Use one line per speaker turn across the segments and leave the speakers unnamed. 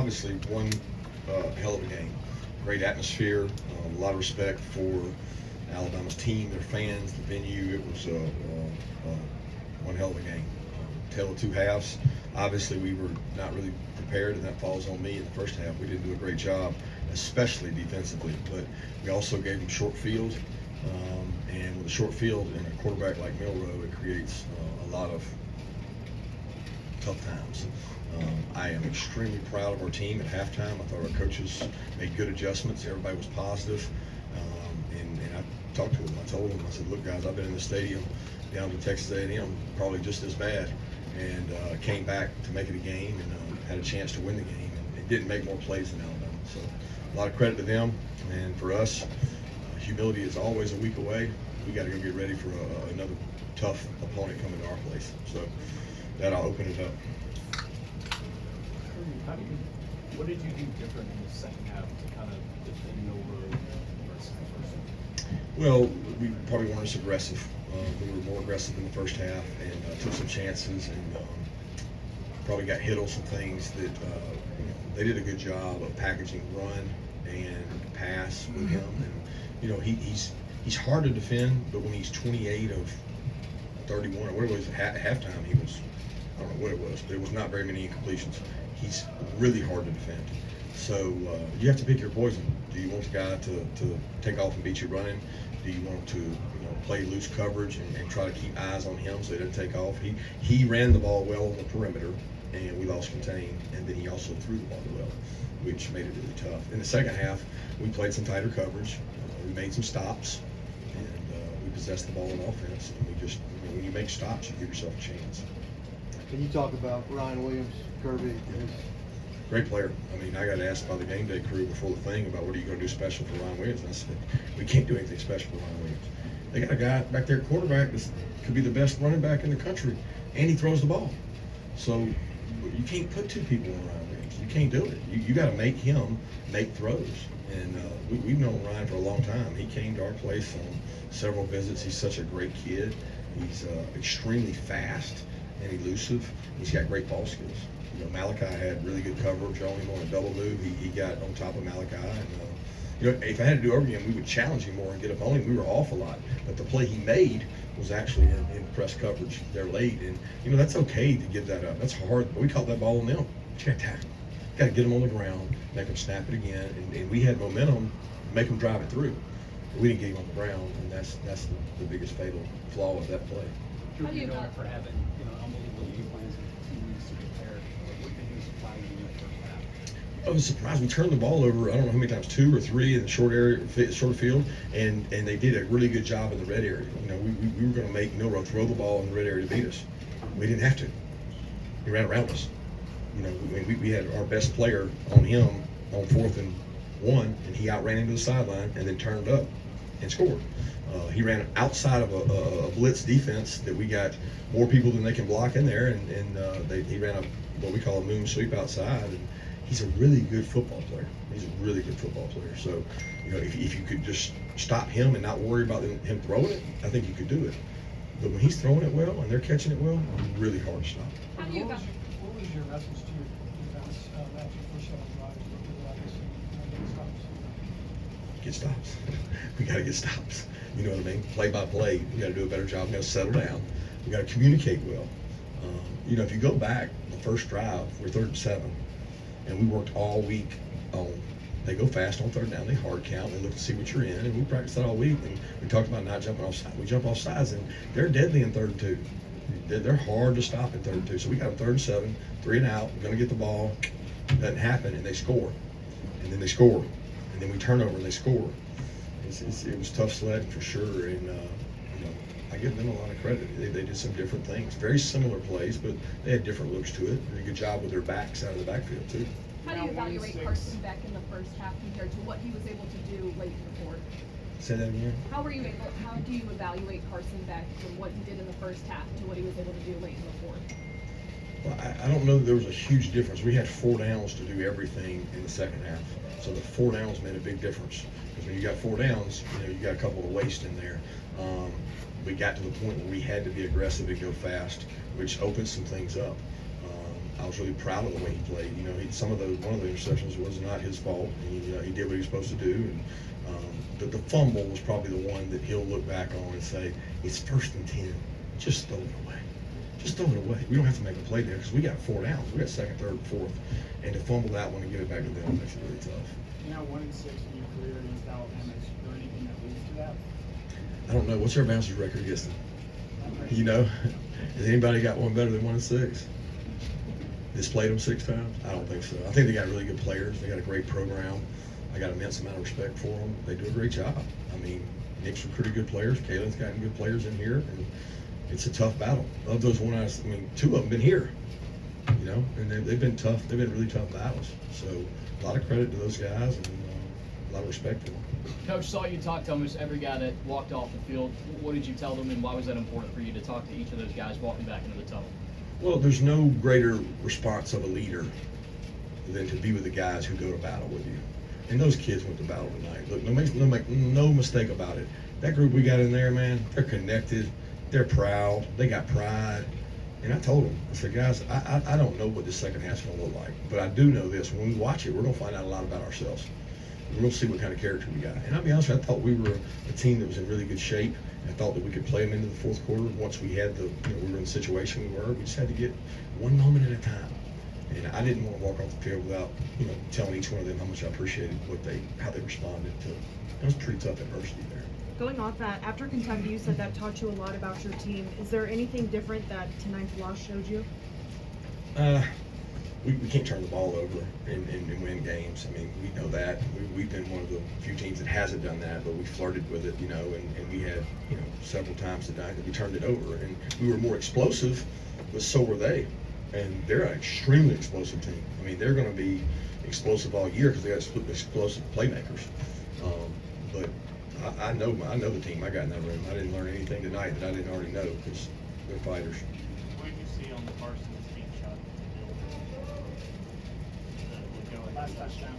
obviously one hell of a game. Great atmosphere, a lot of respect for Alabama's team, their fans, the venue. It was one hell of a game. Tale of two halves. Obviously, we were not really prepared, and that falls on me in the first half. We didn't do a great job, especially defensively, but we also gave them short field. And with a short field and a quarterback like Milroe, it creates a lot of tough times. I am extremely proud of our team at halftime. I thought our coaches made good adjustments. Everybody was positive. And I talked to them. I told them, I said, look, guys, I've been in the stadium down to Texas A&M probably just as bad, and came back to make it a game and had a chance to win the game, and didn't make more plays than Alabama. So a lot of credit to them. And for us, humility is always a week away. We got to go get ready for another tough opponent coming to our place. So that'll open it up.
What did you do different in the second half to kind of defend Milroe versus the first half?
Well, we probably weren't as aggressive. We were more aggressive in the first half and took some chances, and probably got hit on some things that they did a good job of packaging run and pass with him. And he's hard to defend, but when he's 28 of 31 or whatever it was at halftime, he was, I don't know what it was, but it was not very many incompletions. He's really hard to defend. So you have to pick your poison. Do you want the guy to take off and beat you running? Do you want to play loose coverage and try to keep eyes on him so he doesn't take off? He ran the ball well on the perimeter, and we lost contain, and then he also threw the ball well, which made it really tough. In the second half, we played some tighter coverage. We made some stops, and we possessed the ball in offense. And we just, when you make stops, you give yourself a chance.
Can you talk about Ryan Williams, Kirby?
Great player. I mean, I got asked by the game day crew before the thing about what are you going to do special for Ryan Williams, and I said, we can't do anything special for Ryan Williams. They got a guy back there, quarterback, that could be the best running back in the country, and he throws the ball. So you can't put two people on Ryan Williams. You can't do it. You got to make him make throws. And we've known Ryan for a long time. He came to our place on several visits. He's such a great kid. He's extremely fast and elusive. He's got great ball skills. Malachi had really good coverage on him on a double move. He got on top of Malachi. And, if I had to do it over again, we would challenge him more and get up on him. We were off a lot. But the play he made was actually in press coverage there late. And, that's okay to give that up. That's hard. But we caught that ball on them. You got to tackle. You got to get them on the ground, make them snap it again. And we had momentum, make them drive it through. But we didn't get him on the ground, and that's the biggest fatal flaw of that play.
How do you know for having unbelievable game plans and 2 weeks to prepare? What did you supply you in the first half?
I was surprised. We turned the ball over, I don't know how many times, 2 or 3 in the short field, and they did a really good job in the red area. We were going to make Milroe throw the ball in the red area to beat us. We didn't have to. He ran around us. We had our best player on him on 4th and 1, and he outran him to the sideline and then turned up and scored. He ran outside of a blitz defense that we got more people than they can block in there, and he ran what we call a moon sweep outside. And he's a really good football player. He's a really good football player. So, if you could just stop him and not worry about him throwing it, I think you could do it. But when he's throwing it well and they're catching it well, it's really hard to stop.
What was your message to your defense after the first 7 drives?
Get stops. We got to get stops. You know what I mean? Play by play. We got to do a better job. We got to settle down. We got to communicate well. If you go back, the first drive, we're 3rd and 7, and we worked all week on. They go fast on 3rd down. They hard count. They look to see what you're in, and we practiced that all week. And we talked about not jumping off sides. We jump off sides, and they're deadly in 3rd and 2. They're hard to stop in 3rd and 2. So we got them 3rd and 7, 3 and out. We're going to get the ball. Doesn't happen, and they score. And then they score. And then we turn over and they score. It was tough sledding for sure, and I give them a lot of credit. They did some different things, very similar plays, but they had different looks to it. Did a good job with their backs out of the backfield too.
How do you evaluate Carson Beck in the first half compared to what he was able to do late in the fourth?
Say that again.
How do you evaluate Carson Beck from what he did in the first half to what he was able to do late in the fourth?
Well, I don't know that there was a huge difference. We had 4 downs to do everything in the second half. So the 4 downs made a big difference. Because when you got 4 downs, you got a couple of waste in there. We got to the point where we had to be aggressive and go fast, which opened some things up. I was really proud of the way he played. You know, one of the interceptions was not his fault. He did what he was supposed to do, and the fumble was probably the one that he'll look back on and say, it's 1st and 10. Just throw it away. Just throw it away. We don't have to make a play there because we got 4 downs. We got 2nd, 3rd, 4th, and to fumble that one and get it back to them makes it really tough.
Now 1-6 in your career against Alabama. Is there anything that leads to that?
I don't know. What's our bounces record against them? You know, has anybody got one better than 1-6? Just played them 6 times? I don't think so. I think they got really good players. They got a great program. I got an immense amount of respect for them. They do a great job. I mean, Nick's recruited good players. Kaylin's gotten good players in here, and it's a tough battle. Of those 2 of them been here, you know, and they've been tough. They've been really tough battles. So a lot of credit to those guys, and a lot of respect for them.
Coach, saw you talk to almost every guy that walked off the field. What did you tell them, and why was that important for you to talk to each of those guys walking back into the tunnel?
Well, there's no greater response of a leader than to be with the guys who go to battle with you. And those kids went to battle tonight. Look, no mistake about it. That group we got in there, man, they're connected. They're proud. They got pride. And I told them, I said, guys, I don't know what the second half's going to look like. But I do know this. When we watch it, we're going to find out a lot about ourselves. We're going to see what kind of character we got. And I'll be honest with you, I thought we were a team that was in really good shape. I thought that we could play them into the 4th quarter once we had we were in the situation we were. We just had to get one moment at a time. And I didn't want to walk off the field without, telling each one of them how much I appreciated how they responded to it. It was pretty tough adversity there.
Going off that, after Kentucky, you said that taught you a lot about your team. Is there anything different that tonight's loss showed you?
We can't turn the ball over and win games. I mean, we know that. We've been one of the few teams that hasn't done that, but we flirted with it, and we had, several times tonight that we turned it over. And we were more explosive, but so were they. And they're an extremely explosive team. I mean, they're going to be explosive all year because they got explosive playmakers. But I know the team I got in that room. I didn't learn anything tonight that I didn't already know because they're fighters.
What did you see on the Parsons deep shot? Last touchdown.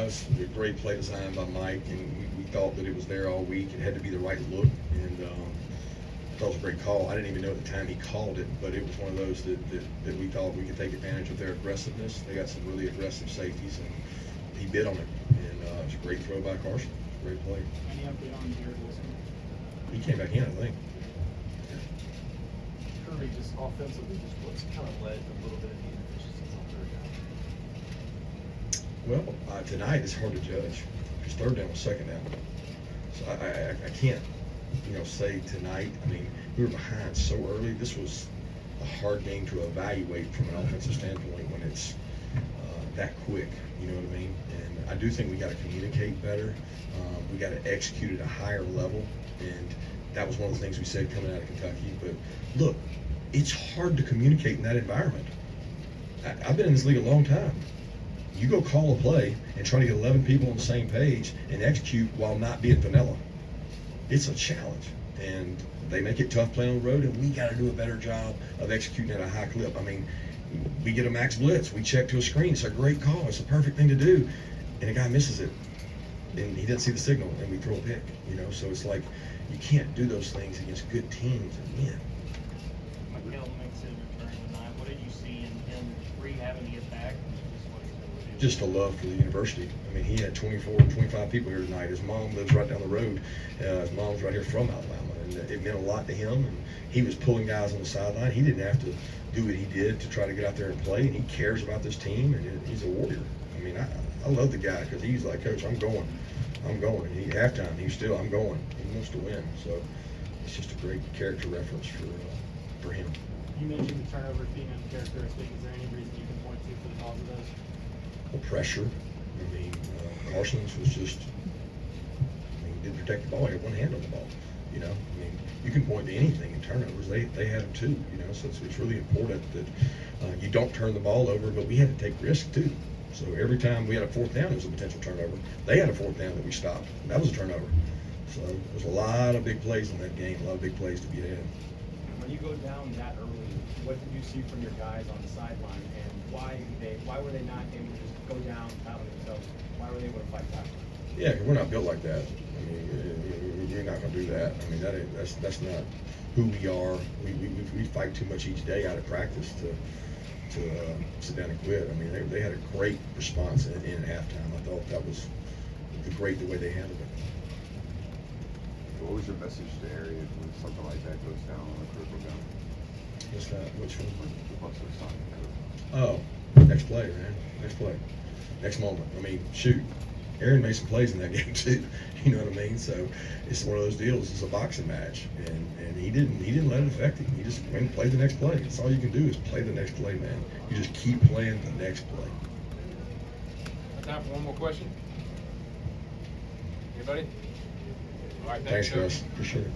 It's a great play design by Mike, and we thought that it was there all week. It had to be the right look, and I thought it was a great call. I didn't even know at the time he called it, but it was one of those that we thought we could take advantage of their aggressiveness. They got some really aggressive safeties, and he bid on it. And it was a great throw by Carson. Great play.
Any update on Jared Wilson?
He came back in, I think.
Kirby, just offensively, what's kind of led a little bit of the inefficiencies on 3rd down?
Well, tonight it's hard to judge because 3rd down was 2nd down. So I can't, say tonight. I mean, we were behind so early. This was a hard game to evaluate from an offensive standpoint when it's that quick. You know what I mean? And I do think we got to communicate better. We got to execute at a higher level, and that was one of the things we said coming out of Kentucky. But look, it's hard to communicate in that environment. I've been in this league a long time. You go call a play and try to get 11 people on the same page and execute while not being vanilla. It's a challenge, and they make it tough playing on the road, and we got to do a better job of executing at a high clip. I mean, we get a max blitz, we check to a screen. It's a great call. It's a perfect thing to do, and a guy misses it, and he doesn't see the signal, and we throw a pick. So it's like you can't do those things against good teams and win.
McHale makes his return tonight. What did you see in him rehabbing the attack?
Just a love for the university. I mean, he had 25 people here tonight. His mom lives right down the road. His mom's right here from Alabama, and it meant a lot to him. And he was pulling guys on the sideline. He didn't have to do what he did to try to get out there and play, and he cares about this team, and he's a warrior. I mean, I love the guy because he's like, Coach, I'm going. And halftime, I'm going. He wants to win. So it's just a great character reference for him.
You mentioned the turnovers being uncharacteristic. Is there any reason you can point to for the cause of those?
Well, pressure. I mean, Carson's was just, didn't protect the ball. He had one hand on the ball. I mean, you can point to anything in turnovers. They had them too. So it's really important that you don't turn the ball over. But we had to take risks too. So every time we had a 4th down, it was a potential turnover. They had a 4th down that we stopped. That was a turnover. So there's a lot of big plays in that game. A lot of big plays to be had.
When you go down that early, what did you see from your guys on the sideline, and why were they not able to just go down, battle themselves? Why were they able to fight back?
Yeah, because we're not built like that. I mean, we're not going to do that. I mean, that's not who we are. We fight too much each day out of practice to to sit down and quit. I mean, they had a great response in halftime. I thought that was great the way they handled it.
What was your message to Arian when something like that goes down on a critical game?
What's that? Which one?
The Bucks are signing Kirby.
Oh, next play, man. Next play. Next moment. I mean, shoot. Aaron made some plays in that game too. You know what I mean? So it's one of those deals. It's a boxing match, and he didn't let it affect him. He just went and played the next play. That's all you can do is play the next play, man. You just keep playing the next play.
Time for one more question. Anybody? All right,
Thanks,
Kirby.
guys. Appreciate it.